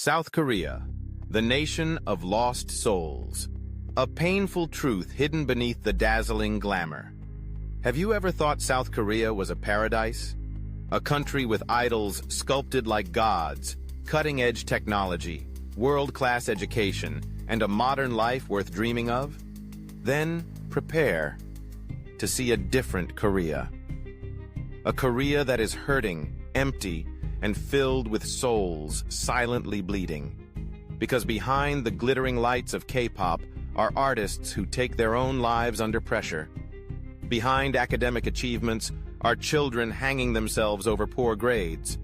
South Korea, the nation of lost souls. A painful truth hidden beneath the dazzling glamour. Have you ever thought South Korea was a paradise? A country with idols sculpted like gods, cutting-edge technology, world-class education, and a modern life worth dreaming of? Then prepare to see a different Korea. A Korea that is hurting, empty, and filled with souls silently bleeding. Because behind the glittering lights of K-pop are artists who take their own lives under pressure. Behind academic achievements are children hanging themselves over poor grades.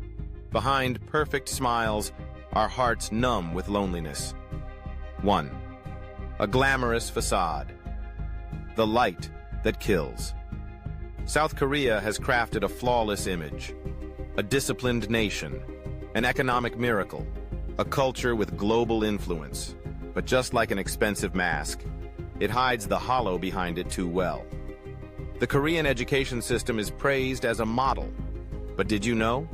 Behind perfect smiles are hearts numb with loneliness. 1. A glamorous facade. The light that kills. South Korea has crafted a flawless image. A disciplined nation, an economic miracle, a culture with global influence. But just like an expensive mask, it hides the hollow behind it too well. The Korean education system is praised as a model. But did you know?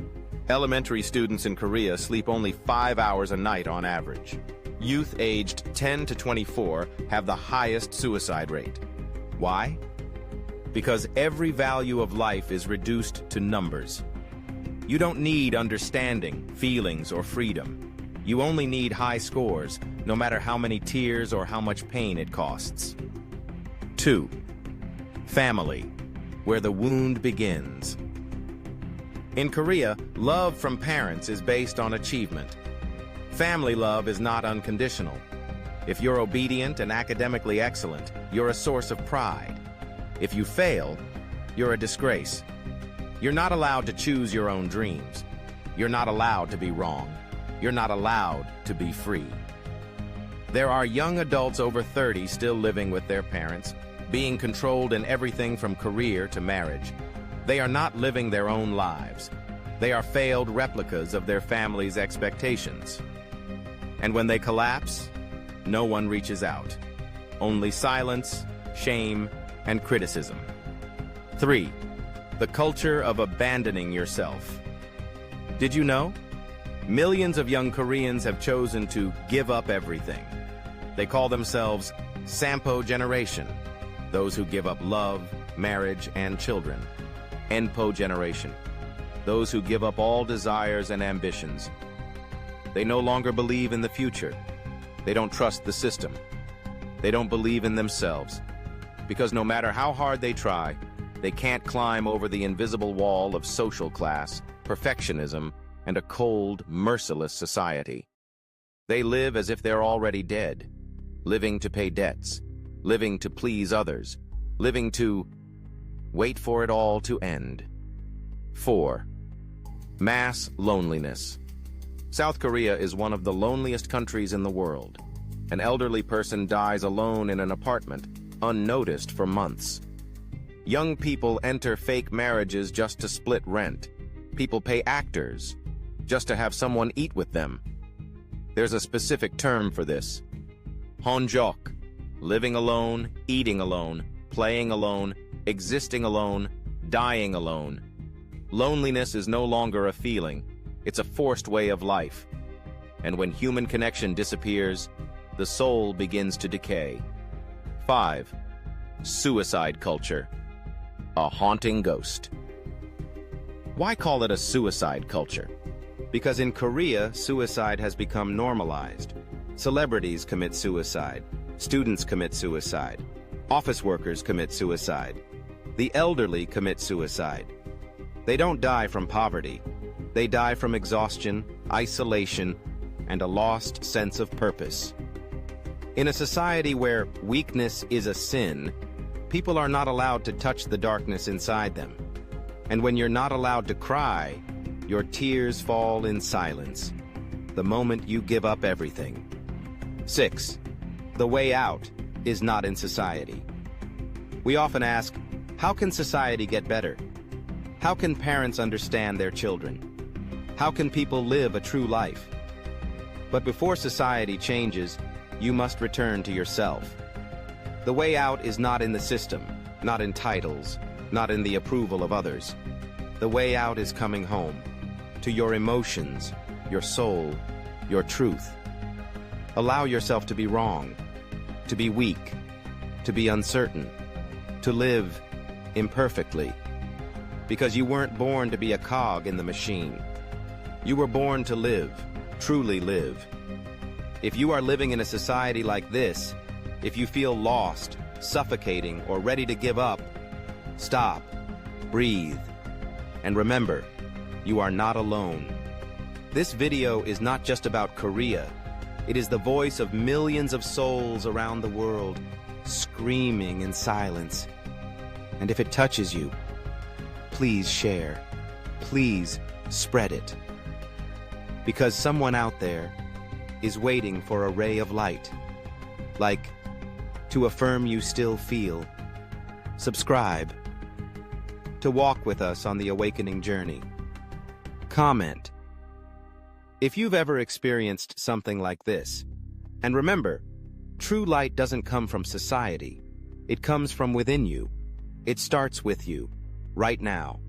Elementary students in Korea sleep only 5 hours a night on average. Youth aged 10 to 24 have the highest suicide rate. Why? Because every value of life is reduced to numbers. You don't need understanding, feelings, or freedom. You only need high scores, no matter how many tears or how much pain it costs. 2. Family, where the wound begins. In Korea, love from parents is based on achievement. Family love is not unconditional. If you're obedient and academically excellent, you're a source of pride. If you fail, you're a disgrace. You're not allowed to choose your own dreams. You're not allowed to be wrong. You're not allowed to be free. There are young adults over 30 still living with their parents, being controlled in everything from career to marriage. They are not living their own lives. They are failed replicas of their family's expectations. And when they collapse, no one reaches out. Only silence, shame, and criticism. 3. The culture of abandoning yourself. Did you know? Millions of young Koreans have chosen to give up everything. They call themselves Sampo generation, those who give up love, marriage, and children. Enpo generation, those who give up all desires and ambitions. They no longer believe in the future. They don't trust the system. They don't believe in themselves. Because no matter how hard they try, they can't climb over the invisible wall of social class, perfectionism, and a cold, merciless society. They live as if they're already dead, living to pay debts, living to please others, living to wait for it all to end. 4. Mass loneliness. South Korea is one of the loneliest countries in the world. An elderly person dies alone in an apartment, unnoticed for months. Young people enter fake marriages just to split rent. People pay actors just to have someone eat with them. There's a specific term for this. Honjok, living alone, eating alone, playing alone, existing alone, dying alone. Loneliness is no longer a feeling. It's a forced way of life. And when human connection disappears, the soul begins to decay. 5. Suicide culture. A haunting ghost. Why call it a suicide culture? Because in Korea, suicide has become normalized. Celebrities commit suicide. Students commit suicide. Office workers commit suicide. The elderly commit suicide. They don't die from poverty. They die from exhaustion, isolation, and a lost sense of purpose. In a society where weakness is a sin, people are not allowed to touch the darkness inside them. And when you're not allowed to cry, your tears fall in silence, the moment you give up everything. 6. The way out is not in society. We often ask, how can society get better? How can parents understand their children? How can people live a true life? But before society changes, you must return to yourself. The way out is not in the system, not in titles, not in the approval of others. The way out is coming home, to your emotions, your soul, your truth. Allow yourself to be wrong, to be weak, to be uncertain, to live imperfectly. Because you weren't born to be a cog in the machine. You were born to live, truly live. If you are living in a society like this, if you feel lost, suffocating, or ready to give up, stop, breathe, and remember, you are not alone. This video is not just about Korea. It is the voice of millions of souls around the world, screaming in silence. And if it touches you, please share. Please spread it. Because someone out there is waiting for a ray of light. Like, to affirm you still feel. Subscribe. To walk with us on the awakening journey. Comment. If you've ever experienced something like this. And remember, true light doesn't come from society. It comes from within you. It starts with you, right now.